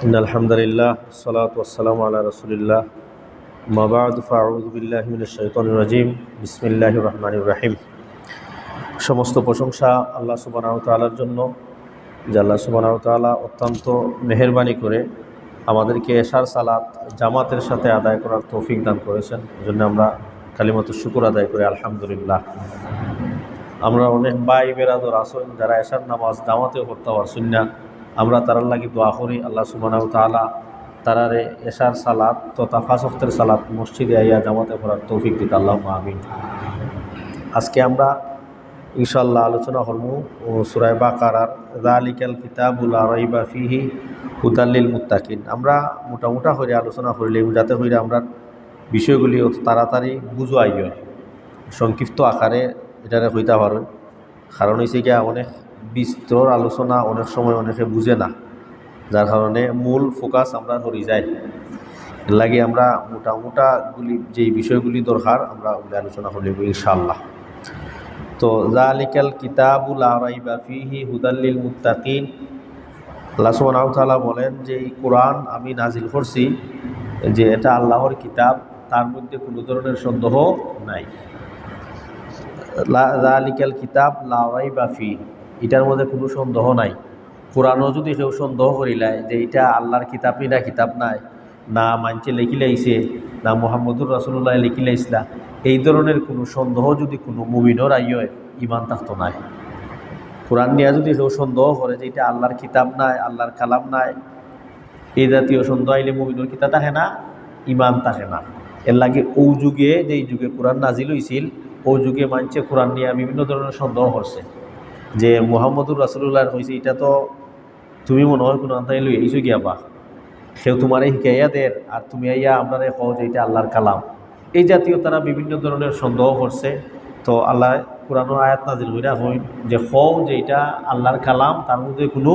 إن الحمد لله والصلاة والسلام على رسول الله ما بعد فأعوذ بالله من الشيطان الرجيم بسم الله الرحمن الرحيم সমস্ত প্রশংসা আল্লাহ সুবহানাহু ওয়া তাআলার জন্য যে আল্লাহ সুবহানাহু ওয়া তাআলা অত্যন্ত মেহেরবানি করে আমাদেরকে এশার সালাত জামাতের সাথে আদায় করার তৌফিক দান করেছেন। এজন্য আমরা কালিমাতুশ শুকর আদায় করি আলহামদুলিল্লাহ। আমরা অনেক ভাই বেরাদর আছেন যারা এশার নামাজ জামাতে পড়তে পারছেন না, আমরা তারার লাগি দোয়া করি আল্লাহ সুবহানাহু ওয়া তাআলা তারারে এশার সালাত তথা পাঁচ ওয়াক্তের সালাত মসজিদে আইয়া জামাতে পড়ার তৌফিক দিতে আল্লাহুম্মা আমিন। আজকে আমরা ইনশাআল্লাহ আলোচনা করব সূরা বাকারার যালিকাল কিতাবু লা রাইবা ফিহি হুদাল লিল মুত্তাকিন। আমরা মোটামুটা করে আলোচনা করিলে যাতে হইরা আমরা বিষয়গুলি অত তাড়াতাড়ি বুঝাই হয়, সংক্ষিপ্ত আকারে এটারে হইতে পারেন। কারণ হয়েছে গিয়া অনেক বিস্তর আলোচনা অনেক সময় অনেকে বুঝে না, যার কারণে মূল ফোকাস আমরা হরি যাই। এর লাগে আমরা মোটামুটাগুলি যেই বিষয়গুলি দরকার আমরা ওগুলি আলোচনা করলে ইনশাআল্লাহ। তো যালিকাল কিতাবু লা রাইবা ফিহি হুদাল লিল মুত্তাকিন, আল্লাহ সুবহানাহু ওয়া তাআলা বলেন যে এই কোরআন আমি নাজিল করছি যে এটা আল্লাহর কিতাব, তার মধ্যে কোনো ধরনের সন্দেহ নাই। যালিকাল কিতাব লা রাইবা ফিহি, এটার মধ্যে কোনো সন্দেহ নাই। কোরআনও যদি কেউ সন্দেহ করিলায় যে এটা আল্লাহর কিতাব না কিতাব নাই, না মানছে লিখিলাইছে, না মুহাম্মদুর রাসূলুল্লাহ লিখিলাইছিলা, এই ধরনের কোনো সন্দেহ যদি কোনো মুমিনের আইয় ইমান থাকতো নাই। কোরআন নিয়ে যদি কেউ সন্দেহ করে যে এটা আল্লাহর কিতাব নাই, আল্লাহর কালাম নাই, এই জাতীয় সন্দেহ আইলে মুমিনের কিতাব থাকে না, ইমান থাকে না। এর লাগে ও যুগে যেই যুগে কোরআন নাজিল হয়েছিল ও যুগে মানছে কোরআন নিয়ে বিভিন্ন ধরনের সন্দেহ করছে যে মুহাম্মদুর রাসূলুল্লাহ হয়েছে, এটা তো তুমি মনে হয় কোনো আন্তাই লই এইছো গিয়া বা সেও তোমারে শিখাইয়া দের আর তুমি আইয়া আপনারে কও যে এটা আল্লাহর কালাম, এই জাতীয় তারা বিভিন্ন ধরনের সন্দেহ করছে। তো আল্লাহ কোরআনের আয়াত নাজিল হইরা হইন যে কও যে এটা আল্লাহর কালাম, তার মধ্যে কোনো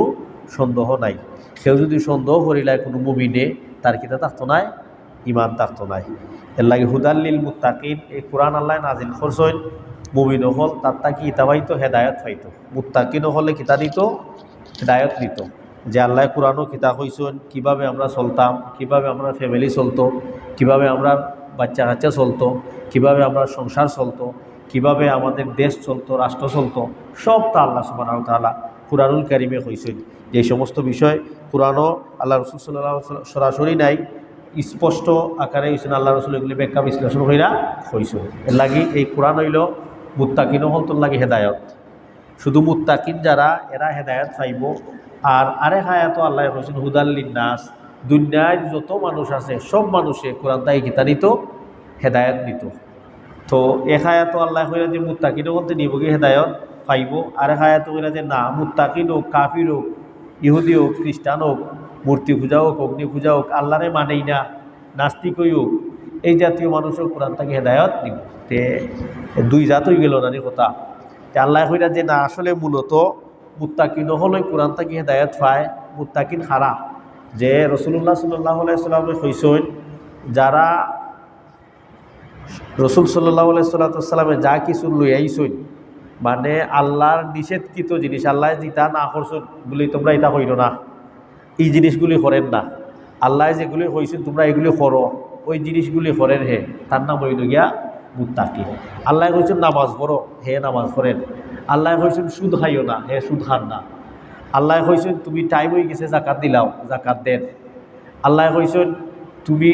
সন্দেহ নাই। সেও যদি সন্দেহ করিলায় কোনো মুমিনে, তার কিতা থাকতো নাই, ইমান থাকতো নাই। এর লাগে হুদাল লিল মুত্তাকিন, এই কোরআন আল্লাহ নাজিল করছেন মুমিন হল তার তাকি ইতা পাইতো, হেদায়ত পাইতো। মুত্তাকিন হলে কিতা দিত, হেদায়ত দিত। যে আল্লাহ কোরআনও কিতাব হইছেন কীভাবে আমরা চলতাম, কিভাবে আমরা ফ্যামিলি চলতো, কিভাবে আমরা বাচ্চা কাচ্চা চলতো, কিভাবে আমরা সংসার চলতো, কিভাবে আমাদের দেশ চলতো, রাষ্ট্র চলতো, সব তা আল্লাহ সুবহানাহু ওয়া তাআলা কুরআনুল কারিমে হইছেন। যে সমস্ত বিষয় কোরআনও আল্লাহ রাসূল সাল্লাল্লাহু আলাইহি ওয়াসাল্লাম সরাসরি নাই, স্পষ্ট আকারে হইছেন আল্লাহ রাসূল এগুলি ব্যাখ্যা বিশ্লেষণ কইরা হইছেন। এর লাগি এই কোরআন হইল মুত্তাকিনও হল তোর লাগে হেদায়ত। শুধু মুত্তাকিন যারা এরা হেদায়ত পাইব। আর আরেক আয়াতও আল্লাহ কইছেন হুদাল লিন্নাস, দুনিয়ায় যত মানুষ আছে সব মানুষে কোরআন তাই গীতা নিত, হেদায়ত নিত। তো এক আয়াতও আল্লাহ কইরা যে মুত্তাকিনও বলতে নিব কি হেদায়ত পাইব, আরেক আয়াতও কইরা যে না মুত্তাকিন হোক, কাফির হোক, ইহুদি হোক, খ্রিস্টান হোক, মূর্তি পূজা হোক, অগ্নি পূজা হোক, আল্লাহরে মানেই না, নাস্তিকই হোক, এই জাতীয় মানুষও কোরআন তাকে হেদায়ত নিব। তে দুই জাত হয়ে গেল নানি কথা। আল্লাহ কইরা যে না আসলে মূলত মুত্তাকিন হলে কোরআন তাকে হেদায়ত পায়। মুত্তাকিন খারা যে রাসূলুল্লাহ সাল্লাল্লাহু আলাইহি ওয়াসাল্লাম কইছেন যারা রাসূল সাল্লাল্লাহু আলাইহি ওয়াসাল্লামে যা কিছু লই আইছেন, মানে আল্লাহর নিষেধকৃত জিনিস, আল্লাহ যেটা না করছেন বলে তোমরা এটা কইরো না, এই জিনিসগুলি করেন না, আল্লাহ যেগুলি কইছেন তোমরা এগুলি করো, ওই জিনিসগুলি করেন, হে তার নাম হইল গিয়া মুত্তাকি। আল্লাহ কইছেন নামাজ পড়ো, হে নামাজ পড়েন। আল্লাহ কইছেন সুদ খাইও না, হে সুদ খান না। আল্লাহ কইছেন তুমি টাইম হয়ে গেছে জাকাত দিলাও, জাকাত দেন। আল্লাহ কইছেন তুমি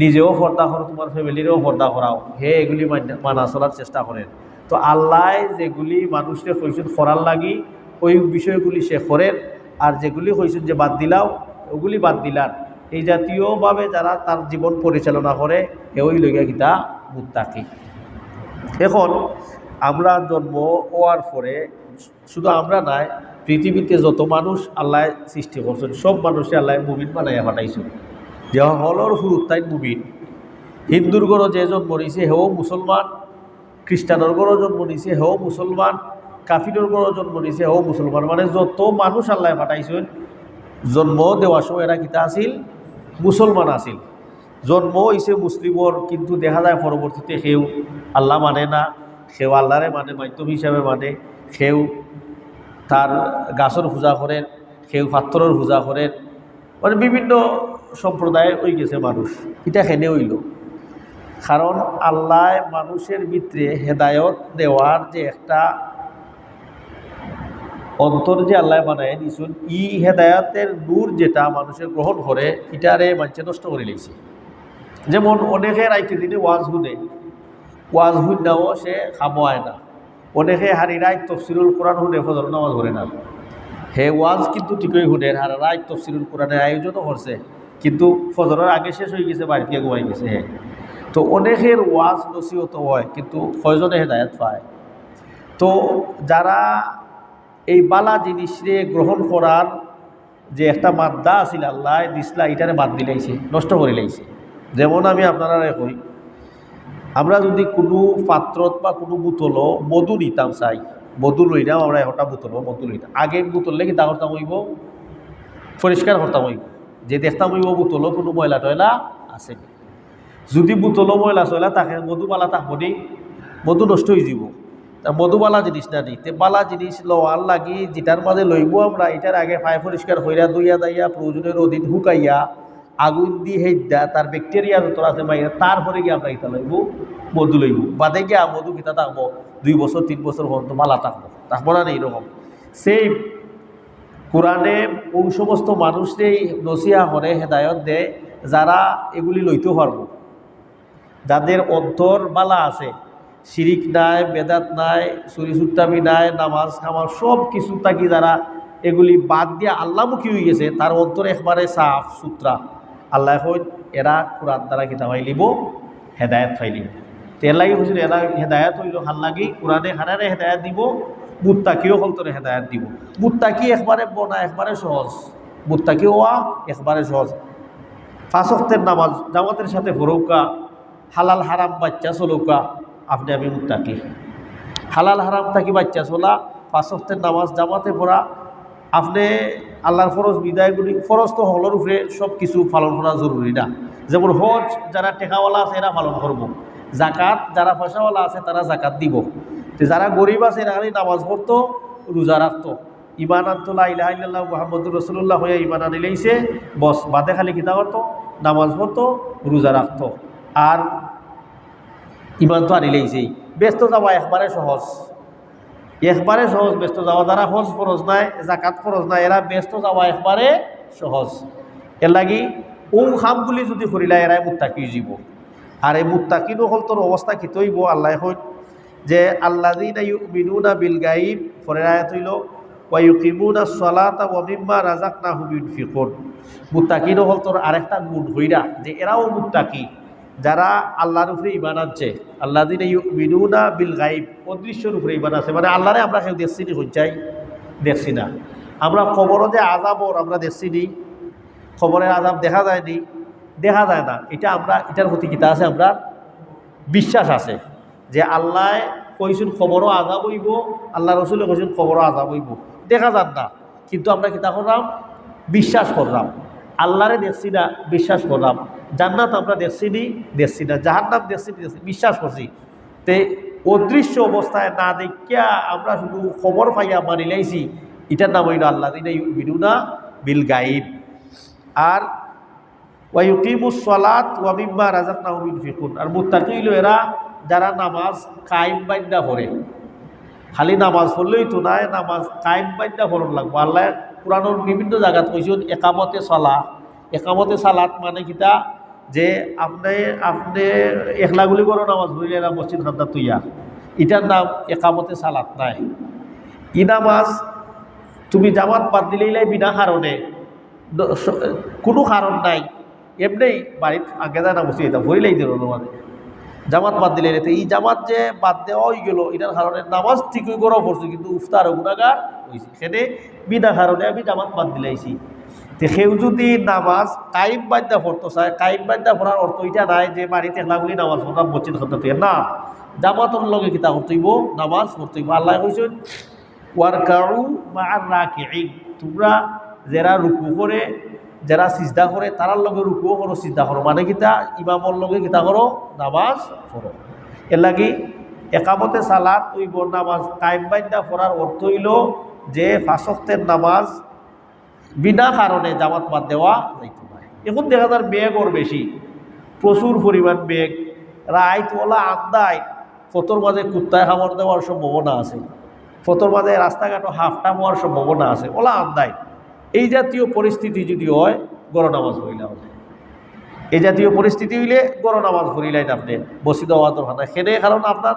নিজেও পর্দা করো, তোমার ফ্যামিলিরও পর্দা করাও, হে এগুলি মানা চলার চেষ্টা করেন। তো আল্লাহ যেগুলি মানুষকে কইছেন করার লাগি ওই বিষয়গুলি সে করেন, আর যেগুলি কইছেন যে বাদ দিলাও ওগুলি বাদ দিলার। এই জাতীয়ভাবে যারা তার জীবন পরিচালনা করে ওই লইয়া গীতা মুত্তাকি। এখন আমরা জন্ম হওয়ার পরে শুধু আমরা নাই, পৃথিবীতে যত মানুষ আল্লাহ সৃষ্টি করছেন সব মানুষে আল্লাহ মুমিন বানাইয়া পাঠাইছেন। যে হলর ফুরুত্তাই মুমিন। হিন্দুর ঘরও যে জন্ম নিছে হেও মুসলমান, খ্রিস্টানের ঘরও জন্ম নিছে হেও মুসলমান, কাফিরের ঘরও জন্ম নিছে হেও মুসলমান। মানে যত মানুষ আল্লাহ পাঠাইছেন জন্ম দেওয়ার সময় এরা কিতা আসিল, মুসলমান আসিল। জন্ম হইছে মুসলিমর, কিন্তু দেখা যায় পরবর্তীতে সেও আল্লাহ মানে না, সেও আল্লাহরে মানে মাধ্যম হিসাবে মানে, সেও তার গাছর পূজা করেন, সেও পাথরের পূজা করেন, মানে বিভিন্ন সম্প্রদায়ের হয়ে গেছে মানুষ, এটা হেনে হইল। কারণ আল্লাহ মানুষের ভিতরে হেদায়ত দেওয়ার যে একটা অন্তর যে আল্লাহ বানায় দিছুন, ই হেদায়তের নূর যেটা মানুষের গ্রহণ করে, এটারে মানুষে নষ্ট করে নিয়েছে। যেমন অনেকে রাইতে দিনে ওয়াজ শুনে, ওয়াজ শুননাও সে খামোয় না। অনেকে হারি রায় তফসিরুল কোরআন শুনে ফজর নামাজ ধরে না। হে ওয়াজ কিন্তু ঠিকই শুনে, আর রায় তফসিরুল কোরআনের আয়োজনও করছে, কিন্তু ফজরের আগে শেষ হয়ে গেছে, বাড়িতে ঘুমাই গেছে। হ্যাঁ, তো অনেকের ওয়াজ নসিহত হয় কিন্তু কয়জনে হেদায়ত পায়। তো যারা এই বালা জিনিসরে গ্রহণ করার যে একটা মাদ্দা আছিল আল্লাহ দিসলা, এটারে বাদ দিলাইছে, নষ্ট করে লাইছে। যেমন আমি আপনারা কই, আমরা যদি কোনো পাত্রত বা কোনো বোতলও মধু নিতাম চাই, মধু লইলাম আমরা, একটা বোতলও মধু লইতাম, আগে বোতলে কিতা করতাম হইব, পরিষ্কার করতাম হইব, যে দেখতাম হইব বোতলও কোনো ময়লা টয়লা আছে। যদি বোতলও ময়লা চয়লা তাকে মধুবালা থাকবো নি, মধু নষ্ট হয়ে যাব। তা মধুবালা জিনিস না নি, তে বালা জিনিস লওয়ার লাগি যেটার মাঝে লইব আমরা, এটার আগে ফাই পরিষ্কার হইয়া দইয়া দাইয়া প্রয়োজনের অধীন হুকাইয়া আগুন দিয়ে হেদ্যা তার ব্যাকটেরিয়া যত আছে বাইরে, তারপরে গিয়ে আমরা ইটা লইব, মধু লইব। বাদে গিয়া মধু কিতা থাকবো 2 বছর 3 বছর পর্যন্ত বালা থাকবো না এইরকম। সেই কোরআনে ওই সমস্ত মানুষকেই নসিহা করে, হেদায়ত দেয় যারা এগুলি লইতেও পারবো, যাদের অন্তর বালা আছে, শিরিক নাই, বেদাত নাই, চুরি চুট্টামি নাই, নামাজ কামাজ সব কিছু থাকি যারা এগুলি বাদ দিয়ে আল্লাহমুখী হয়ে গেছে, তার অন্তর একবারে সাফ সুতরা। আল্লাহ কইন এরা কোরআন দ্বারা কিতা পাইলিব, হেদায়ত পাইলিব। তো এর লাগি বলছিল এরা হেদায়ত হইল ভাল লাগি, কোরআনে হারারে হেদায়ত দিব, মুত্তাকিও হলতরে হেদায়ত দিব। মুত্তাকি একবারে বনা, একবারে সহজ, মুত্তাকি হওয়া একবারে সহজ। 5 ওয়াক্তের নামাজ জামাতের সাথে পড়ৌকা, হালাল হারাম বাচ্চা চলৌকা, আপনি আমি মুত্তাকি। হালাল হারাম থাকি বাচ্চা চলা, 5 ওয়াক্তের নামাজ জামাতে পড়া, আপনি আল্লাহর ফরজ বিদায়গুলি, ফরজ তো হলর উপরে সব কিছু পালন করা জরুরি না। যেমন হজ যারা টেকাওয়ালা আছে এরা পালন করবো, জাকাত যারা পয়সাওয়ালা আছে তারা জাকাত দিব, তো যারা গরিব আছে এরা খালি নামাজ পড়তো, রোজা রাখতো, ইমান আনতো লা ইলাহা ইল্লাল্লাহ মুহাম্মাদুর রাসূলুল্লাহ হয়ে ইমান আনি লাইছে, বস বাদে খালি কিতা করতো, নামাজ পড়তো, রোজা রাখতো, আর ইমান তো আনি লাইছেই। ব্যস্ত যাওয়া একবারে সহজ, একবারে সহজ ব্যস্ত যাওয়া। যারা হজ ফরজ নাই, জাকাত ফরজ নাই, এরা ব্যস্ত যাওয়া একবারে সহজ। এর লাগি ও খামগুলি যদি করিলা এরাই মুত্তাকি জীব। আর এই মুত্তাকিনও হল তোর অবস্থা কি তৈব, আল্লাহ হইল যে আল্লাযীনা ইউমিনুনা বিল গায়ব, পরের আয়াত হইল ওয়া ইউকিমুনাস সালাতা ওয়া মিম্মা রাযাকনাহুম ইউনফিকুন। মুত্তাকিনও হল তোর আরেকটা গুণ হইরা যে এরাও মুত্তাকি, যারা আল্লাহর উপরে ঈমান আনছে। আল্লাযীনা ইউমিনুনা বিল গায়ব, অদৃশ্যের উপরে ঈমান আছে, মানে আল্লাহরে আমরা কেউ দেখছি নি, হইচাই দেখছি না। আমরা খবরও যে আযাবর আমরা দেখছি নি, খবরের আযাব দেখা যায়নি, দেখা যায় না, এটা আমরা এটার প্রতি কিতা আছে, আমরা বিশ্বাস আছে যে আল্লাহ কইসুন খবরও আযাব হইব, আল্লাহ রসুলে কইসুন খবরও আযাব হইব, দেখা যান না, কিন্তু আমরা কিতা করলাম, বিশ্বাস করলাম। আল্লাহরে দেখছি না, বিশ্বাস করলাম। জান্নাত আমরা দেখছি না, জাহান্নাম দেখছি, বিশ্বাস করছি। তে অদৃশ্য অবস্থায় না দেখিয়া আমরা শুধু খবর পাইয়া মানি লাইছি, এটার নাম হইল আল্লাযীনা ইউমিনুনা বিল গায়ব। আর ওয়া ইউকিমুস সালাত ওয়া মিম্মা রাযাকনাহুম ইউনফিকুন। আর মুত্তাকি হইল এরা যারা নামাজ কায়েম বান্দা পড়ে, খালি নামাজ পড়লেই তো নাই, নামাজ কায়েম বান্দা পড়ন লাগবো। আল্লাহ কোরআনের বিভিন্ন জায়গাত কইছেন একামতে সালাত। একামতে সালাত মানে কিতা, যে আপনি একলাগুলি করো নামাজ পড়লে এরা মসজিদ খান্দা তুইয়া, এটার নাম একামতে সালাত নাই। ই নামাজ তুমি জামাত বাদ দিলেই বিনা কারণে, কোনো কারণ নাই, এমনি বাড়ির আগে যায় না বসে যেতাম ভরিলেই দিল নামাজে, জামাত বাদ দিলে রেতে এই জামাত যে বাদ দেওয়া হয়ে গেল, এটার কারণে নামাজ ঠিকই করা পড়ছে কিন্তু উফতার গুণাগার হয়েছে, সেখানে বিনা কারণে আমি জামাত বাদ দিলাইছি। তো সেও যদি নামাজ কায়েম বাদ্যা পড়তে চায়, কায়েম বাদ্যা পড়ার অর্থ এটা নাই যে বাড়িতে একলাগুলি নামাজ পড়াম মসজিদ খাতে না, জামাতের লগে কিতা করতেইব, নামাজ পড়তেইব। আল্লাহ কইছেন ওয়ারকাউ মা'আর রাকিঈন, তোমরা যারা রুকু করে, যারা সিজদা করে, তারার লগে রুকুও করো, সিজদা করো, মানে কিতা ইমামর লগে কিতা করো, নামাজ পড়ো। এর লাগি একামতে সালাত নামাজ কায়েম বান্দা পড়ার অর্থ হইল যে 5 ওয়াক্তের নামাজ বিনা কারণে জামাত বাদ দেওয়া যাইতে পারে। এখন দেখা যায় বেগর বেশি, প্রচুর পরিমাণ বেগ, রাইতওয়ালা আন্দায় ফতর মাঝে কুত্তায় খাবার দেওয়ার সম্ভাবনা আছে, ফতর মাঝে রাস্তাঘাটও হাফটাম হওয়ার সম্ভাবনা আছে, ওলা আন্দায়। এই জাতীয় পরিস্থিতি যদি হয় গড় নামাজ পড়িলা হবে, এই জাতীয় পরিস্থিতি হইলে গড় নামাজ পড়িলেন আপনি বসি দেওয়া দরকার নাই সেনে, কারণ আপনার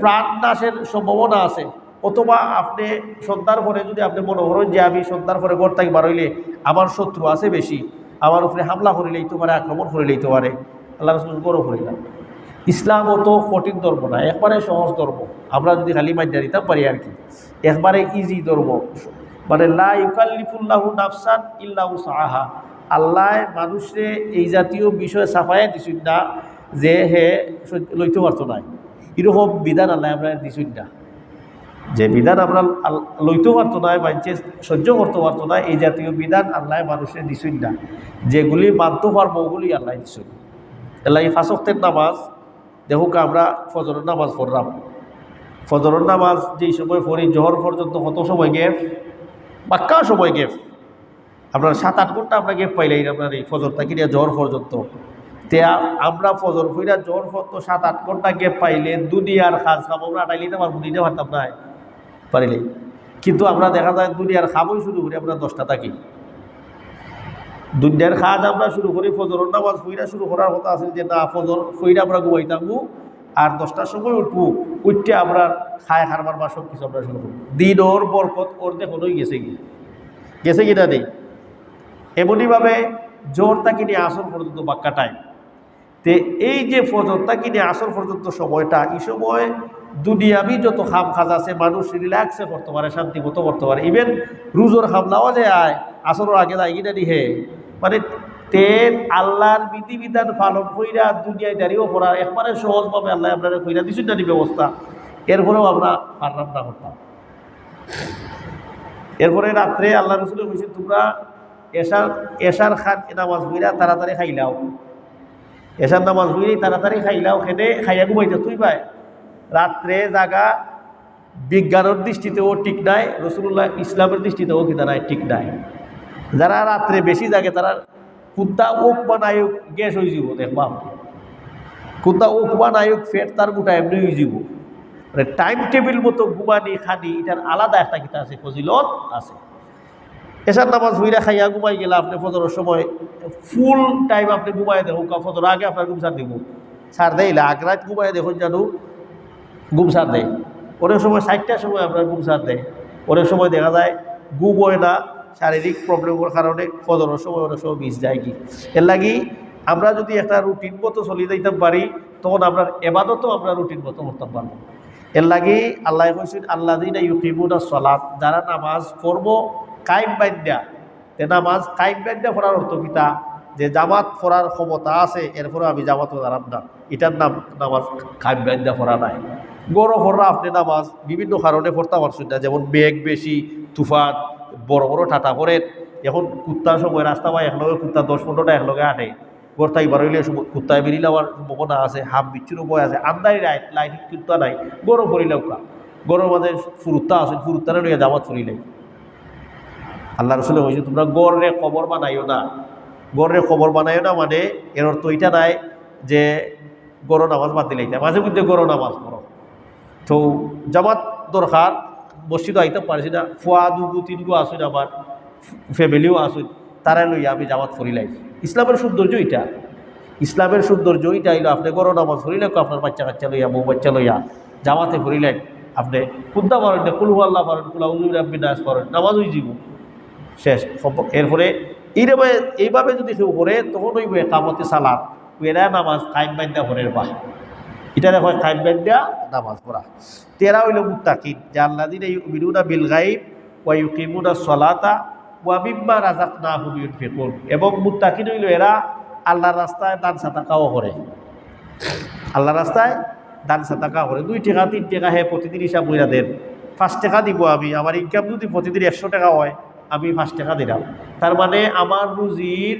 প্রাণ নাশের সম্ভাবনা আছে। অথবা আপনি সন্ধ্যার পরে যদি আপনি মনে করেন যে আমি সন্ধ্যার পরে ঘর থেকে বার হইলে আমার শত্রু আছে বেশি, আমার উপরে হামলা করে লইতে পারে, আক্রমণ করে লইতে পারে, আল্লাহ রাসূল গড় করিলাম। ইসলাম অত কঠিন ধর্ম না, একবারে সহজ ধর্ম। আমরা যদি খালি মাইনা দিতাম পারি আর কি, একবারে ইজি ধর্ম। মানে লা ইউকাল্লিফুল্লাহু নাফসান ইল্লা উসআহা, আল্লাহ মানুষে এই জাতীয় বিষয় সাফাইয়া দিছুন না যে হে লইতে পারতো না, এরকম বিধান আল্লাহ আমরা দিছুন না, যে বিধান আমরা লইতে পারতো না, মানুষে সহ্য করতে পারতো না, এই জাতীয় বিধান আল্লাহ মানুষের দিছুন না। যেগুলি মানতে পারবো ওগুলি আল্লাহ দিছুন। আল্লাহ এই 5 ওয়াক্তের নামাজ দেখুক, আমরা ফজরের নামাজ পড়লাম, ফজরের নামাজ যেই সময় পড়ি জোহর পর্যন্ত কত সময় গেপ, পাক্কা সময় গেপ, আপনার 7-8 ঘন্টা আমরা গেপ পাইলাই আপনার এই ফজর থেকে নিয়ে জোহর পর্যন্ত। তে আমরা ফজর ফইরা জোহর পর্যন্ত 7-8 ঘন্টা গেপ পাইলে দুনিয়ার কাজ কাম আমরা আটাই নিতে পারবো, দিতে পারতাম না পারিলেই। কিন্তু আমরা দেখা যায় দুনিয়ার খাবই শুরু করি আমরা 10টা থাকি, দুনিয়ার কাজ আমরা শুরু করি ফজরের নামাজ ফইরা শুরু করার কথা আছে যে না ফজর ফইরা আমরা ঘুমাইতামু আর 10টার সময় উঠবো, উঠতে আমরা খায় খারবার বা সব কিছু আমরা শুরু করি। দিন ওর বরকত ওর দেখোই গেছে কি না নেই। এমনইভাবে জোর তাকে নিয়ে আসর পর্যন্ত বাক্কা টাইম। তে এই যে ফজর তাকে নিয়ে আসর পর্যন্ত সময়টা, এই সময় দুনিয়াবি যত খাম খাজ আছে মানুষ রিল্যাক্সে করতে পারে, শান্তি মতো করতে পারে। ইভেন রুজোর খামলাও যে আয় আসরের আগে যায় কিনা নিহে, মানে তেল আল্লাহর বিধিবিধান পালন কইরা দুনিয়ায় দাঁড়িয়েও করার একবারে সহজভাবে আল্লাহ আপনারা কইরা দিচ্ছেন না ব্যবস্থা, এরপরেও আমরা পারলাম না করতাম। এরপরে রাত্রে আল্লাহ রসুল কইছে তোমরা এশার খান নামাজ বইরা তাড়াতাড়ি খাইলাও, এশার নামাজ বইরেই তাড়াতাড়ি খাইলাও, খেতে খাইয়া ঘুমাইতে তুই পাই। রাত্রে জাগা বিজ্ঞানের দৃষ্টিতেও ঠিক নাই, রসুল্লাহ ইসলামের দৃষ্টিতেও কিন্তু নাই, ঠিক নাই। যারা রাত্রে বেশি জাগে তারা কোনটা ওক বা নায়ক গ্যাস হয়ে যাব, দেখবা কোনটা ওক বা নায়ক ফেট তার গোটা এমনি হয়ে যাব। মানে টাইম টেবিল মতো ঘুমানি খানি এটার আলাদা একটা কিতা আছে, ফজিলত আছে। এশার নামাজ ভুইরা খাইয়া ঘুমাই গেলে আপনি ফজরের সময় ফুল টাইম আপনি ঘুমাই দেখুন, ফজর আগে আপনার ঘুম সার দিব, সার দেইলে আগ্রাত ঘুমাই দেখুন জানো ঘুম সার দেয়। অনেক সময় 4টার সময় আপনার ঘুম সার দেয়, অনেক সময় দেখা যায় ঘুম হয় না শারীরিক প্রবলেমের কারণে ফজরের সময় অনেক সময় মিস যায়। কি এর লাগি আমরা যদি একটা রুটিন মতো চলে যাইতে পারি তখন আপনার এবাদতও আমরা রুটিন মতো করতে পারবো। এর লাগি আল্লাহ কইছেন আল্লাযীনা ইউকিমুনাস সালাত, যারা নামাজ পড়বো কায়েম বান্দা। তে নামাজ কায়েম বান্দা পড়ার অর্থ কিতা, যে জামাত পড়ার ক্ষমতা আছে এরপরে আমি জামাত দাঁড়াব না, এটার নাম নামাজ কায়েম বান্দা পড়া নাই। গড় পড়া আপনি নামাজ বিভিন্ন কারণে পড়তে পারছেন না, যেমন বেগ বেশি, তুফান, বড় বড় ঠাটা করেন। এখন কুত্তার সময় রাস্তা বা একলগে কুত্তা 10-15টা একলগে আটে, গোরতাই বারইলে কুত্তায় বেরিয়ে যাওয়ার সম্ভাবনা আছে, হাম বিচ্ছুরও বয় আছে, আন্দাই লাইট কুত্তা নাই, গরম ফরিলেও কা গরম মাঝে ফুরুত্তা আছে, ফুরুত্তারে লইয়া জামাত ফরিলে। আল্লাহ রসুল বলছে তোমরা গড়রে কবর বানাইও না, গড়রে কবর বানাইও না, মানে এর অর্থ এটা নাই যে গড় নামাজ বাদ দিলে, মাঝে মধ্যে গড় নামাজ পড়ো। তো জামাত দরকার, মসজিদ আইতে পারছি না, ফুয়া 2-3 আসুন, আমার ফ্যামিলিও আসুন, তারা লইয়া আমি জামাত ফরিলাই। ইসলামের সৌন্দর্য এটা, ইসলামের সৌন্দর্য এটা হইলো আপনি গড় নামাজ ফরিলে আপনার বাচ্চা কাচ্চা লইয়া বউ বাচ্চা লইয়া জামাতে ফরিলেন, আপনি কুদ্দা পারেন না, কুলহু আল্লাহ পারেন, কুলাউযু বিনাস পারেন, নামাজ হয়ে যাব শেষ। এরপরে এইভাবে যদি কেউ করে তখন ওই কামতে সালাত এরা নামাজ কায়েম বান্দা পড়ের বাহ, এটা হয় কায়েম বান্দা নামাজ পড়া। তেরা হইল মুত্তাকিন, যাল্লাযীনা ইউমিনুনা বিল গায়ব ওয়া ইউকিমুনাস সালাতা ওয়া মিম্মা রাযাকনাহুম ইউনফিকুন। এবং মুত্তাকিন হইল এরা আল্লাহর রাস্তায় দান সাদাকাও করে, আল্লাহর রাস্তায় দান সাদাকা করে। 2 টাকা 3 টাকা হে প্রতিদিন হিসাব কইরা দেন, 5 টাকা দিব আমি, আমার ইনকাম যদি প্রতিদিন 100 টাকা হয় আমি 5 টাকা দিলাম, তার মানে আমার রুজির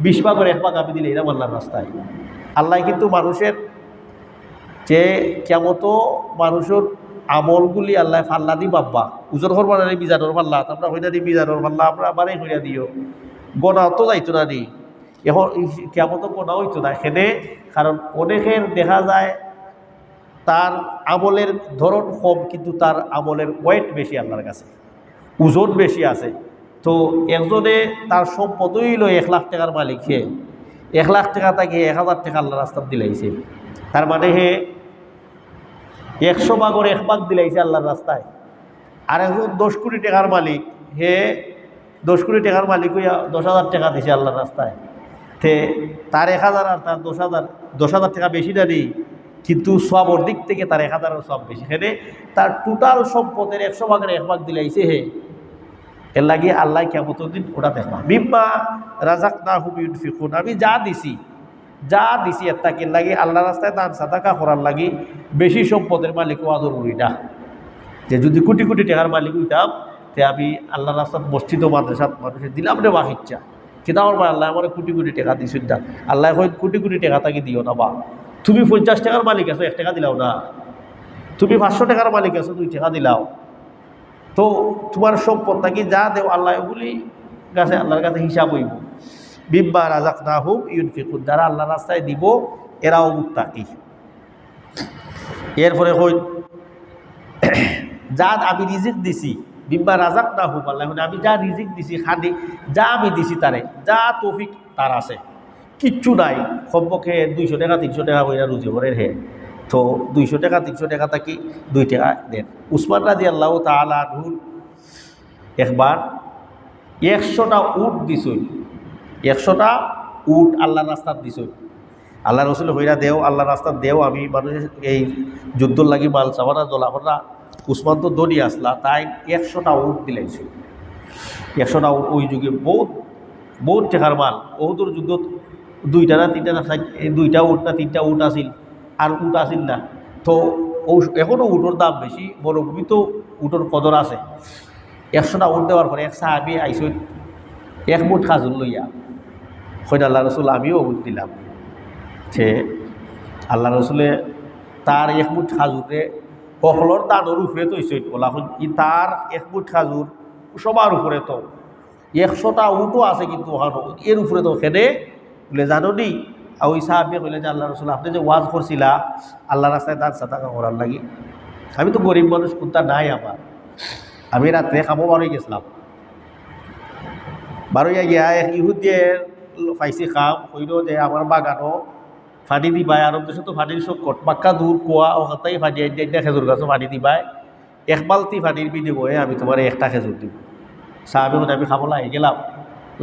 20 ভাগের 1 ভাগ আমি দিলে এরাম আল্লাহর রাস্তায়। আল্লাহ কিন্তু মানুষের যে কেমতো মানুষের আমলগুলি আল্লাহ ফাল্লা দি বাব্বা উজর করবার না মিজানোর ফাল্লা আমরা হইনা দি মিজানোর ফাল্লা আমরা আবারই হইয়া দিও গণাও তো যাইতো না নি এখন কেমন তো গণা হইতো না এখানে কারণ অনেকের দেখা যায় তার আমলের ধরন কম কিন্তু তার আমলের ওয়েট বেশি আল্লাহর কাছে ওজন বেশি আছে তো একজনে তার সম্পদই হইল 1 লাখ টাকার মালিক হে 1 লাখ টাকা তাকে 1000 টাকা আল্লাহ রাস্তায় দিলাইছে তার মানে হে 100 ভাগের 1 ভাগ দিলাইছে আল্লাহর রাস্তায় আর একজন 10 কোটি টাকার মালিক হে 10 কোটি টাকার মালিক হইয়া 10,000 টাকা দিছে আল্লাহর রাস্তায় তে তার 1000 আর তার 10,000 টাকা বেশি না নেই কিন্তু সবর দিক থেকে তার 1000 সব বেশি এখানে তার টোটাল সম্পদের 100 ভাগের 1 ভাগ দিলাইছে হে এর লাগে আল্লাহ কিয়ামতের দিন ওটা দেখবা মিম্মা রাযাকনাহুম ইউনফিকুন আমি যা দিছি এটাকে লাগে আল্লাহর রাস্তায় দান সাদাকা করার লাগে বেশি সম্পদের মালিকও আদর করি না যে যদি কোটি কোটি টাকার মালিক হইতাম তে আমি আল্লাহর রাস্তায় মসজিদ ও মাদ্রাসাত মানুষের দিলাম রে বাকিচ্ছা কিন্তু আমার আল্লাহ আমার কোটি কোটি টাকা দিছেন না আল্লাহ কয় কোটি কোটি টাকা তাকে দিও না বা তুমি 50 টাকার মালিক আছো 1 টাকা দিলাও না তুমি 500 টাকার মালিক আছো 2 টাকা দিলাও তো তোমার সম্পদ নাকি যা দেও আল্লাহ এগুলি কাছে আল্লাহর কাছে হিসাব হইব বিম্মা রাযাকনাহুম ইউনফিকুন যারা আল্লাহর রাস্তায় দিব এরাও মুত্তাকি এরপরে কই যা আমি রিজিক দিছি বিম্মা রাযাকনাহুম আল্লাহ আমি যা রিজিক দিছি খাদি যা আমি দিছি তারে যা তৌফিক তার আছে কিচ্ছু নাই কমপক্ষে 200 টাকা 300 টাকা কইরা রুজি করে হে তো 200 টাকা 300 টাকা থাকি 2 টাকা দেন উসমান রাদিয়াল্লাহু তাআলা আনহু একবার 100টা উট দিছিল 100টা উট আল্লাহর রাস্তায় দিছিল আল্লাহ রাসূল হইরা দেও আল্লাহর রাস্তায় দেও আমি মানুষের এই যুদ্ধর লাগি মাল চাওয়ানা দলাহরা উসমান তো দড়ি আসলা তাই 100টা উট দিলাইছিল 100টা উট ওই যুগে বহুত টাকার মাল ওহুদের যুদ্ধ 2টা না 3টা না 2টা উট না 3টা উট আসিল আর উট আসিল না তো এখনও উটোর দাম বেশি মরুভূমি তো উটোর কদর আছে 100টা উট দেওয়ার পরে এক সাহাবী আইসই 1 মুঠ খাজুর লইয়া কইনা আল্লাহ রাসূল আমিও উট দিলাম সে আল্লাহ রাসূলে তার 1 মুঠ খাজুরে সকলের দানোর উপরে তো হইসই বলা ই তার 1 মুঠ খাজুর সবার উপরে তো 100টা উটও আছে কিন্তু এর উপরে তো খেনে বলে জানো নি ওই সাহাবী কইলে যে আল্লাহ রাসূল আপনি যে ওয়াজ করছিলা আল্লাহ রাস্তায় দান সাদাকা করার লাগি আমি তো গরিব মানুষ কোনটা নাই আমার আমি রাত্রে খাবো বারোই গেছিলাম বারোইয়া গিয়া এক ইহুদিয়ের পাইছি খাম কইল যে আমার বাগানও ফানি দিবাই আরব দেশে তো ফানির সংকট পাক্কা দূর কুয়া ওখানটাই ফানি আইডা খেজুর গাছও ফানি দিবাই 1 বালতি ফানির বিনিময়ে আমি তোমার 1টা খেজুর দিব সাহাবী আমি খাবো লাই গেলাম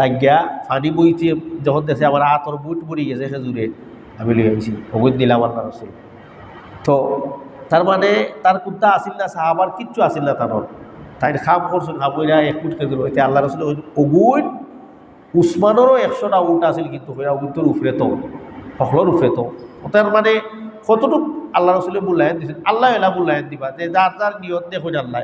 লাগিয়া ফানি বইতে যখন দেখে আমার হাতর বুট পড়ে গেছে খেজুরে আমি লিয়ে আইছি ওগুন দিলাম আল্লাহ রাসূল তো তার মানে তার কুত্তা আসিল না সাহাবার কিচ্ছু আসিল না তার তাই খাম করছেন খাবইরা 1 ফুট খেজুর হইতে আল্লাহ রাসূল ওগুন উসমানেরও 100টা উট আসিল কিন্তু ওগুনটোর উপরে তো সকলের উপরে তো তার মানে কতটুক আল্লাহ রাসূলে মূল্যায়ন দিয়েছেন আল্লাহ এলা মূল্যায়ন দিবা যে যার যার নিয়ত দেখুন আল্লাহ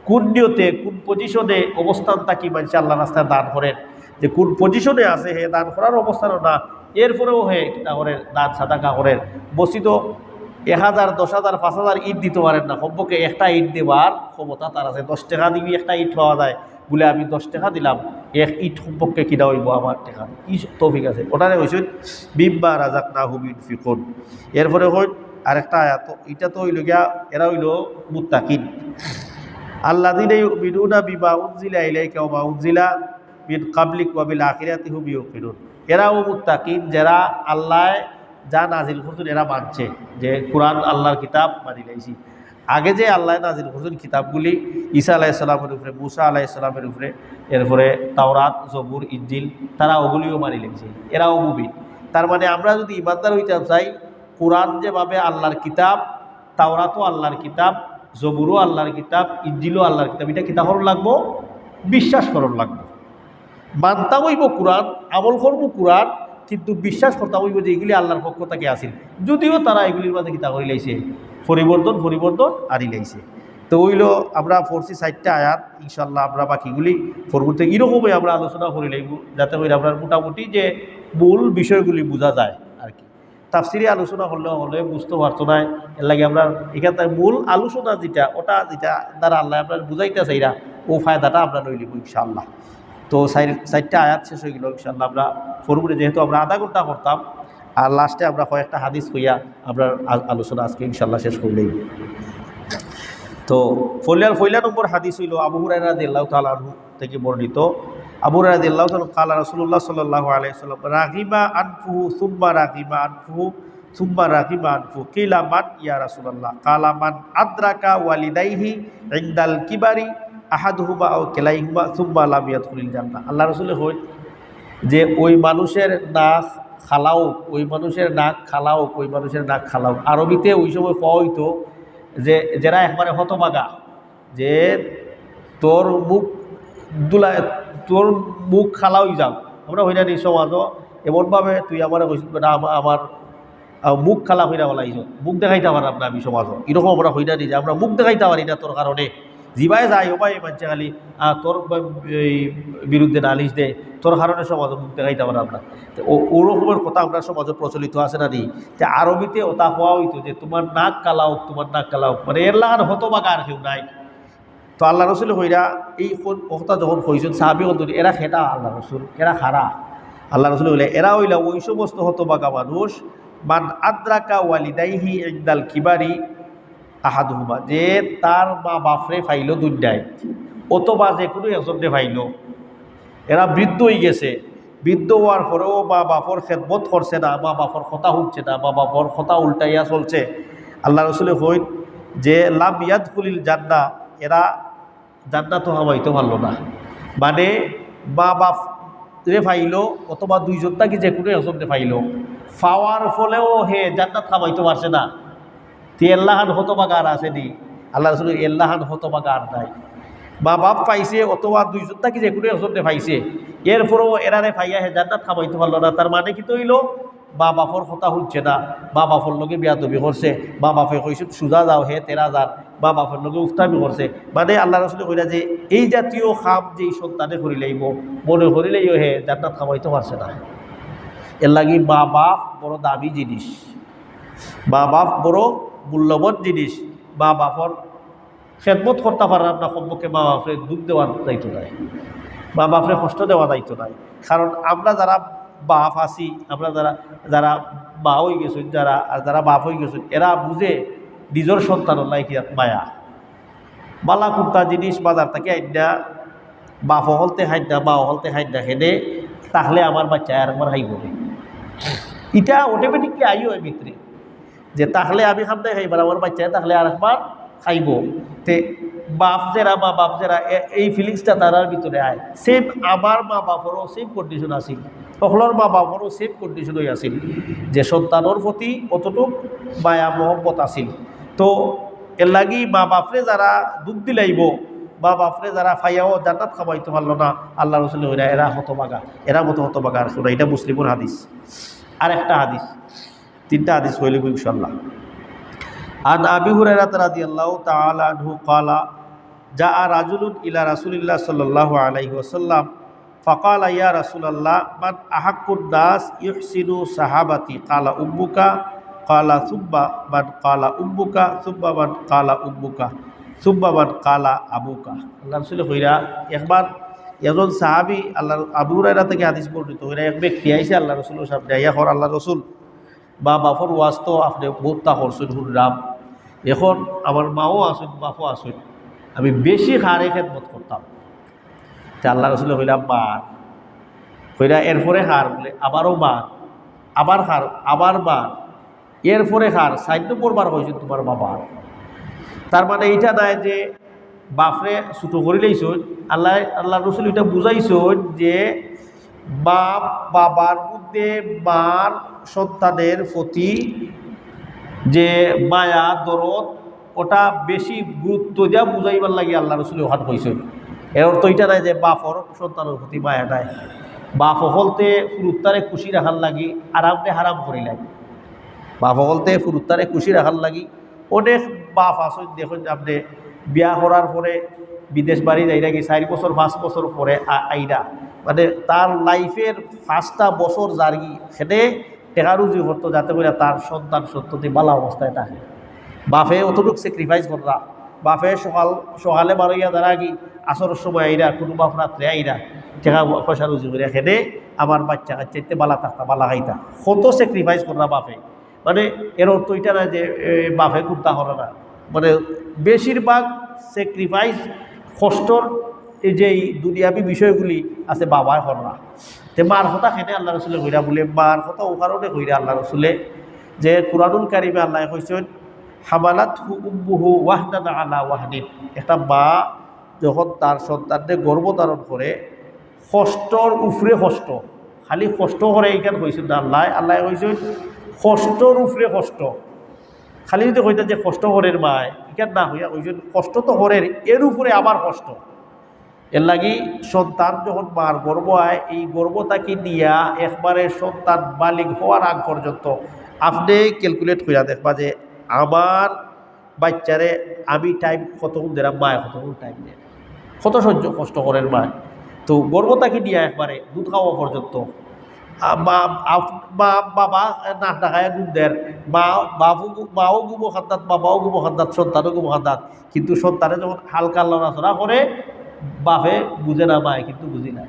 কোন নিয়তে কোন পজিশনে অবস্থান থাকি মানুষ আল্লাহ রাস্তায় দান করেন যে কোন পজিশনে আছে হে দান করার অবস্থানও না এরপরেও হে কিনা করেন দান সাদাকা করেন বসিত 1000 10,000 5,000 ইট দিতে পারেন না কমপক্ষে একটা ইট দেওয়ার ক্ষমতা তার আছে 10 টাকা দিবি একটা ইট পাওয়া যায় বলে আমি 10 টাকা দিলাম 1 ইট কমপক্ষে কিনা হইব আমার টাকা কি তৌফিক আছে ওটারে হইছে বিম্মা রাযাকনাহুম ইউনফিকুন এরপরে হই আরেকটা আয়াত এটা তো হইল গিয়া এরা হইল মুত্তাকিন আল্লাযীনা ইউমিনুনা বিমা উনজিলা ইলাইকা ওয়া মা উনজিলা মিন ক্বাবলিক ওয়া বিল আখিরাতি হুম ইউকিনুন এরাও মুত্তাকিন যারা আল্লাহ যা নাজিল করছেন এরা মানছে যে কোরআন আল্লাহর কিতাব মানি লাইছি আগে যে আল্লাহ নাজিল করছেন কিতাবগুলি ঈসা আলাইহিস সালামের উপরে মুসা আলাইহিস সালামের উপরে এরপরে তাওরাত জবুর ইনজিল তারা ওগুলিও মানি লাইছে এরাও মুমিন তার মানে আমরা যদি ইমানদার হইতে চাই কোরআন যেভাবে আল্লাহর কিতাব তাওরাতও আল্লাহর কিতাব জবুরও আল্লাহর কিতাব ইনজিলও আল্লাহর কিতাব এটা কিতাব হল লাগবো বিশ্বাস করণ লাগবো মানতাম হইব কোরআন আমল করব কোরআন কিন্তু বিশ্বাস করতাম হইব যে এগুলি আল্লাহর পক্ষ থেকে আসিল যদিও তারা এগুলির মাঝে কিতা করি লাইছে পরিবর্তন আনি লাইছে তো হইল আমরা পড়ছি 4টা আয়াত ইনশাল্লাহ আমরা বাকিগুলি পরবর্তী এরকমই আমরা আলোচনা করি লাইব যাতে করে আমরা মোটামুটি যে মূল বিষয়গুলি বোঝা যায় আর কি তাফসিরি আলোচনা হলে বুঝতে পারতো না। এর লাগে আমরা এখানে মূল আলোচনা যেটা দ্বারা আল্লাহ আপনার বুঝাইতে চাইরা ও ফায়দাটা আমরা লই লিব ইনশাআল্লাহ। তো 4টা আয়াত শেষ হয়ে গেল ইনশাআল্লাহ। আমরা ফরমুলে যেহেতু আমরা আধা ঘন্টা করতাম, আর লাস্টে আমরা কয়েকটা হাদিস কইয়া আমরা আলোচনা আজকে ইনশাআল্লাহ শেষ করলেই। তো ফয়লা নম্বর হাদিস হইল আবু হুরায়রা রাদিয়াল্লাহু তাআলা আনহু থেকে বর্ণিত। আবু হুরায়রা রাদিয়াল্লাহু তাআলা কালা রাসূলুল্লাহ সাল্লাল্লাহু আলাইহি ওয়াসাল্লাম রাগিবা আনফুহু সুম্মা রাগিবা আনফুহু সুম্মা রাগিবা আনফুহু কিলা মান ইয়া রাসূলুল্লাহ কালা মান আদরাকা ওয়ালিদাইহি ইনদাল কিবারি আহাদুহুমা আও কিলাইহুমা সুম্মা লাম ইয়াদখুলিল জান্নাহ। আল্লাহ রাসূল কইন যে ওই মানুষের নাক খালাউক, ওই মানুষের নাক খালাউক, ওই মানুষের নাক খালাউক। আরবিতে ওই সময় পাওয়া হইতো যে যারা একবারে হতবাগা, যে তোর মুখ দুলায়, তোর মুখ খালাওই যাও। আমরা হইনা নি সমাজও এমনভাবে তুই আমার আমার মুখ খালা হইনা বলাইছ, মুখ দেখাইতে পারাম না আমি সমাজও, এরকম আমরা হইনা নি যে আমরা মুখ দেখাইতে পারি না তোর কারণে। জিবাই যায় ও ভাই মানছে খালি তোর বিরুদ্ধে নালিশ দে, তোর কারণে সমাজে মুখ দেখাইতে পারাম না। ওরকমের কথা আমরা সমাজে প্রচলিত আছে না নি, যে আরবিতে ওটা হওয়া হইতো যে তোমার নাক কালা হোক, তোমার নাক কালা হোক, মানে এর লাগার হতবাগা আর কেউ নাই। তো আল্লাহ রসুল হইরা এই কথা যখন কইছেন সাহাবি বলতেন এরা খেটা আল্লাহ রসুল, এরা খারা। আল্লাহ রসুল হইলে এরা হইলা ওই সমস্ত হতবাগা মানুষ মান আদ্রাকা ওয়ালিদাইহি ইনদাল কিবারি আহাদুহুমা, যে তার মা বাপরে ফাইল দুনিয়ায়, অথবা যে কোনো একজনে ফাইল। এরা বৃদ্ধ হয়ে গেছে, বৃদ্ধ হওয়ার পরেও মা বাপর খেদমত করছে না, মা বাপর কথা উঠছে না, মা বাপর কথা উল্টাইয়া চলছে। আল্লাহ রসুলে হইন যে লাম ইয়াদখুলিল জান্নাহ, এরা জান্নাত হামাইতে পারলো না। মানে মা বাপ রে ফাইল অথবা দুইজন নাকি যে কোনো একজনে ফাইল, ফাওয়ার ফলেও হে জান্নাত হামাইতে পারছে না। তে এল্লাহান হতবাগার আসেনি, আল্লাহ রসুল এল্লাহান হতবাগার নাই। মা বাপ পাইছে অথবা দুইজন নাকি যে কোনো একজনে পাইছে, এরপরেও এরারে ফাইয়া হে জান্নাত খামাইতে পারলো না। তার মানে কি তৈল, মা বাপর কথা শুনছে না, মা বাপর লগে বিয়াদবি করছে, মা বাপে কইছে সুজা যাও হে তেরা যান, মা বাপের লগে উফতামি করছে। মানে আল্লাহ রসুল কইরা যে এই জাতীয় খাম যেই সন্তানে করি লাইব, মনে করিলেইও হে জান্নাত খামাইতে পারছে না। এর লাগি মা বাপ বড় দামি জিনিস, মা বাপ বড় মূল্যবান জিনিস। মা বাপর খেদমত করতে পারলাম না, কমপক্ষে মা বাপরে দুধ দেওয়ার দায়িত্ব নাই, মা বাপরে কষ্ট দেওয়ার দায়িত্ব নাই। কারণ আমরা যারা বাপ আছি, আমরা যারা মা হয়ে গেছেন, যারা বাপ হয়ে গেছেন, এরা বুঝে নিজের সন্তানের লাইকিয়াত মায়া। বালা কুর্তা জিনিস বাজার থেকে আইনা বাপ হলতে খাইনা, মা হলতে খাইনা খেদে, তাহলে আমার বাচ্চা আর একবার হাই বলে, এটা অটোমেটিকলি আইও এর ভিতরে যে তাহলে আমি খামতে খাইবার আমার বাচ্চা তাহলে আর একবার খাইব। তে বাপ যারা, মা বাপ যারা, এই ফিলিংসটা তারার ভিতরে আয়। সেম আমার মা বাপরও সেম কন্ডিশন আছিল, সকলের মা বাপরও সেম কন্ডিশনই আছিল, যে সন্তানের প্রতি কতটুক মায়া মহব্বত আছিল। তো এর লাগি মা বাপরে যারা দুধ দিলাইব, মা বাপরে যারা ফাইয়াও জান্নাত খামাইতে পারলো না, আল্লাহ রসুল হইরা এরা হতবাগা, এরা মতো হতবাগা আর শোনা। এটা মুসলিমের হাদিস। আর একটা হাদিস, 3টা হাদিস হইল ইনশাআল্লাহ। আন আবি হুরায়রা রাদিয়াল্লাহু তাআলা আনহু ক্বালা জাআ রাজুলুন ইলা রাসূলিল্লাহ সাল্লাল্লাহু আলাইহি ওয়াসাল্লাম ফাকালা ইয়া রাসূলাল্লাহ মান আহাক্কুন নাস ইহসিনু সাহাবাতি ক্বালা উম্মুকা ক্বালা সুব্বা মান ক্বালা উম্মুকা সুব্বা মান ক্বালা উম্মুকা সুব্বা মান ক্বালা আবুকা। আল্লাহ রাসূল কইরা একবার একজন সাহাবী আল্লাহ আবু হুরায়রা থেকে হাদিস বর্ণিত হইরা এক ব্যক্তি আইসে আল্লাহ রাসূলের সামনে আইয়া কর আল্লাহ রাসূল বা বাপর ওয়াজ তো আপনি বহুতটা করছেন হুরাম, এখন আমার মাও আসুন বাপও আসুন, আমি বেশি হারে খেদমত করতাম। তা আল্লাহ রসুল হইলাম মার, হইরা এরপরে হার বলে আবারও মার, আবার হার, আবার মার, এরপরে হার 4 নম্বর বার হয়েছেন তোমার বাবার। তার মানে এইটা নাই যে বাপরে ছুটো করিলেইছুন। আল্লাহ রসুল এটা বুঝাইছুন যে বাপ বাবার মধ্যে মার সন্তানের প্রতি যে মায়া দরদ, ওটা বেশি গুরুত্ব দেওয়া বুঝাইবার লাগে আল্লাহ রসুল হাত হয়েছেন। এর অর্থ এটা নাই যে বাপর সন্তানের প্রতি মায়া নাই, বাপ হলতে ফুরুত্তারে খুশি রাখার লাগি আরামে হারাম করি লাগে, বাপ হলতে ফুরুত্তারে খুশি রাখার লাগি। অনেক বাপ আসেন দেখুন আপনি বিয়া করার পরে বিদেশ বাড়ি যাই নাকি 4 বছর 5 বছর পরে আইরা, মানে তার লাইফের 5টা বছর জার্গি সেটা টেকা রুজি করতো যাতে করে তার সন্তান সন্ততি বালা অবস্থায় থাকে। বাপে অতটুক স্যাক্রিফাইস কররা, বাপে সকালে বারোইয়া দ্বারা কি আসরের সময় আইরা, কোনো বাপ রাত্রে আইরা টেকা পয়সা রুজি করে খেলে আমার বাচ্চা কাচ্চাইতে বালা থাকতা বালা খাইতা, কত স্যাক্রিফাইস কররা বাপে। মানে এর অর্থ এটা না যে বাপে কুত্তা করে না, মানে বেশিরভাগ স্যাক্রিফাইস কষ্টর এই যে দুনিয়াবি বিষয়গুলি আছে বাবায় কররা। তে মার কথা খেনে আল্লাহ রসুলে কইরা বলে, মার কথা ও কারণে কইরা আল্লাহ রসুলে যে কুরআনুল কারিমে আল্লাহ কইছেন হামালাতহু উম্মুহু ওয়াহনান আলা ওয়াহনিন, একটা মা যখন তার সন্তানকে গর্ভধারণ করে কষ্টর উপরে কষ্ট, খালি কষ্ট করে এইখান কইছেন না আল্লাহ, আল্লাহ কইছেন কষ্টর উপরে কষ্ট। খালি যদি কইতেন যে কষ্ট করের মায়, এখান না হইয়া কইছেন কষ্ট তো করের এর উপরে আবার কষ্ট। এর লাগি সন্তান যখন মার গর্ভ হয়, এই গর্ভটাকে নিয়া একবারে সন্তান বালিক হওয়ার আগ পর্যন্ত আপনি ক্যালকুলেট কইরা দেখবা যে আমার বাচ্চারে আমি টাইম কতক্ষণ দিলাম, মায় কতক্ষণ টাইম দেয়, কত সহ্য কষ্ট করেন মায়। তো গর্ভটাকে নিয়ে একবারে দুধ খাওয়া পর্যন্ত বাবা না ডাকায় গুম দেন, মাও গুবো খাদ্দাত, বাবাও গুবো খাদ্দাত, সন্তানও গুবো খাদ্দাত। কিন্তু সন্তানে যখন হালকা লড়াচড়া করে বাপে বুঝে না, মায় কিন্তু বুঝি না।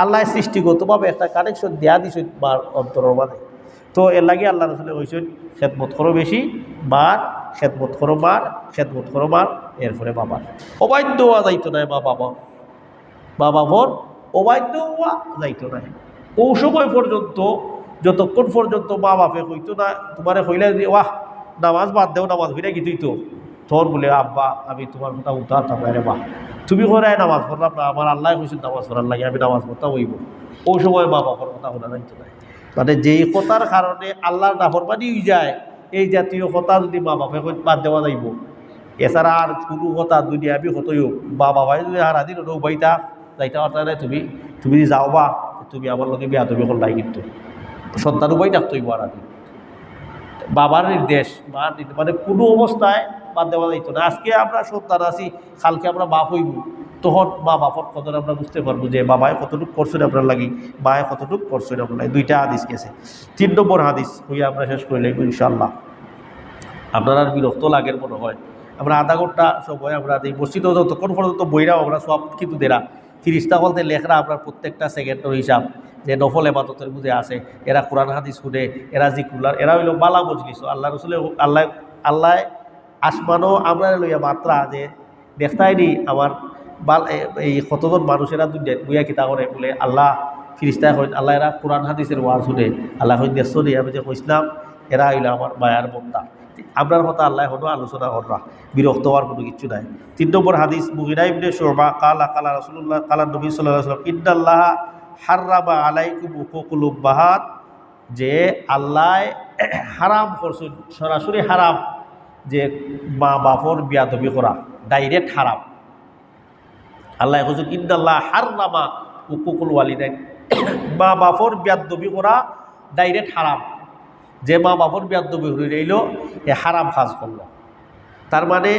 আল্লাহ সৃষ্টিগতভাবে একটা কানেকশন দেয়া দিছে মার অন্তরের মাঝে। তো এর লাগে আল্লাহ রসুলে কইছেন খেদমত করো বেশি মার, খেদমত করো মার, খেদমত করো মার, এরপরে বাবার। অবাধ্য হওয়া যাইতো না মা বাবার অবাধ্য হওয়া যাইতো না। ও সময় পর্যন্ত, যতক্ষণ পর্যন্ত মা বাপে কইতো না তোমারে কইলে যে ওয়াহ নামাজ বাদ দেও, নামাজ ফিরে গিয়েই তো তোর বলে আব্বা আমি তোমার কথা উঠাতাম রে বাহ তুমি করে নামাজ পড়লাম না, আমার আল্লাহ কইছেন নামাজ পড়ার লাগে আমি নামাজ পড়তাম হইব। ওই সময় মা বাবার কথা শোনা যাইতো না। মানে যেই কথার কারণে আল্লাহর নাফরমানি হয়ে যায়, এই জাতীয় কথা যদি মা বাপে বাদ দেওয়া যাইব, এছাড়া আর কোনো কথা দুনিয়াবি হতইও মা বাবাই যদি সারাদিন উবাইতা যাইতে পারতা না, তুমি যাও বা তুমি আমার লগে বিয়া তুমি করলাই, কিন্তু সন্তান উবাই থাকতইব সারাদিন। বাবার নির্দেশ, মার নির্দেশ, মানে কোনো অবস্থায় বাদ দেওয়া যাইত না। আজকে আমরা সন্তান আছি, কালকে আমরা বাপ হইব, তখন মা বাপর কতটা আমরা বুঝতে পারবো যে বাবায় কতটুকু করছেন আপনার লাগি, মায়ে কতটুকু করছেন আপনার লাগে। দুইটা হাদিস গেছে। 3 নম্বর হাদিস হইয়া আমরা শেষ করে লাগবো ইনশাআল্লাহ। আপনার আর বিরক্ত লাগের মনে হয়, আমরা আধা ঘন্টা সময় আমরা এই মসজিদও যতক্ষণ পর্যন্ত বইরাও আমরা সব কিন্তু দেরা ফিরিস্তা বলতে লেখরা আপনার প্রত্যেকটা সেকেন্ডের হিসাব যে নফল এবাদতের বুঝে আছে, এরা কোরআন হাদিস শুনে, এরা জিকুল্লার, এরা হইল বালা মজলিস। আল্লাহ রসুলে আল্লাহ আসমানও আমরা লইয়া মাত্রা যে দেখতাইনি আমার এই কতজন মানুষেরা বুয়া কিতা করে বলে আল্লাহ ফিরিস্তায় হয় আল্লাহ এরা কোরআন হাদিসের ওয়াজ শুনে, আল্লাহ হয় দেশ নিয়ে আমি যে কইসলাম এরা হইল আমার মায়ার বন্দা। আপনার কথা আল্লাহ হলো আলোচনা কররা, বিরক্ত হওয়ার কোনো কিছু নাই। 3 নম্বর হাদিস মুগিরা ইবনে শুবা কালা রাসূলুল্লাহ কালা নবী সাল্লাল্লাহু আলাইহি ওয়াসাল্লাম ইন্নাল্লাহ হাররামা আলাইকুম হুকুকুল উম্মাহাত, যে আল্লাহ হারাম করছেন, সরাসরি হারাম যে মা বাপর বিয়াদবি করা, ডাইরেক্ট হারাম। আল্লাহ কইছেন ইন্নাল্লাহ হাররামা হুকুকুল ওয়ালিদাইন, মা বাপর বিয়াদবি করা ডাইরেক্ট হারাম। যে মা বাপর বিয়াদবি হয়ে রইল এ হারাম কাজ করলো। তার মানে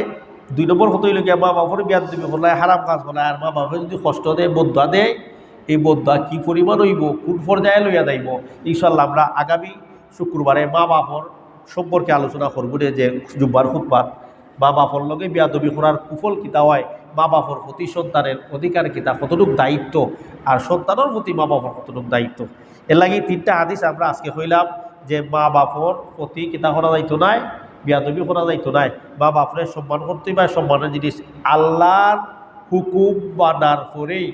2 নম্বর হতে হইল গিয়া মা বাপর বিয়াদবি করলো হারাম কাজ করলো। আর মা বাপে যদি কষ্ট দেয়, বদুয়া দেয়, এই বদুয়া কি পরিমাণ হইব, কোন পর্যায়ে লইয়া যাইব, ইনশাআল্লাহ আমরা আগামী শুক্রবারে মা বাপর সম্পর্কে আলোচনা করব। যে জুব্বার খুতবাত মা বাপর লগে বিয়াদবি করার কুফল কিতা হয়, মা বাপর প্রতি সন্তানের অধিকার কিতা, কতটুকু দায়িত্ব, আর সন্তানের প্রতি মা বাপর কতটুকু দায়িত্ব। এর লাগে 3টা হাদিস আমরা আজকে হইলাম যে মা বাপর প্রতি কিতা করা যাইতো নাই, বিয়াদবি করা যাইতো নাই, মা বাপরে সম্মান করতেই পারে। সম্মানের জিনিস আল্লাহর হুকুম মানার পরেই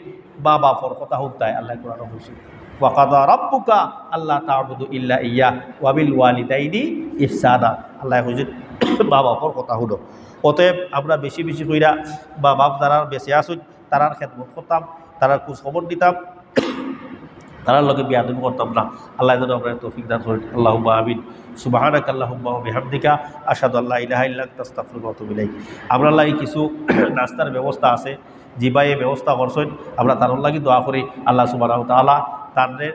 মা বাপর কথা হুকতায়। আল্লাহ কোরআনে বলছে ওয়াকাদা রাব্বুকা আল্লা তা'বুদু ইল্লা ইয়্যাহ ওয়া বিল ওয়ালিদাইনি ইহসানা। আল্লাহ কইছে মা বাপর কথা হলো। অতএব আমরা বেশি বেশি কইরা মা বাপ যারা বেঁচে আসুন তারার খেদমত করতাম, তারার খোঁজ খবর দিতাম, তারার লগে বিয়াদবি করতাম না। আল্লাহ যেন আমরা তৌফিক দান করেন। আল্লাহুম্মা আমিন। সুবহানাকা আল্লাহুম্মা ওয়া বিহামদিকা আশহাদু আল্লা ইলাহা ইল্লা আনতা আস্তাগফিরুকা ওয়া আতুবু ইলাইক। আমরা লাগি কিছু নাস্তার ব্যবস্থা আছে, জিবাইয়ে ব্যবস্থা করছেন, আমরা তার লাগি দোয়া করি আল্লাহ সুবহানাহু ওয়া তাআলা তাদের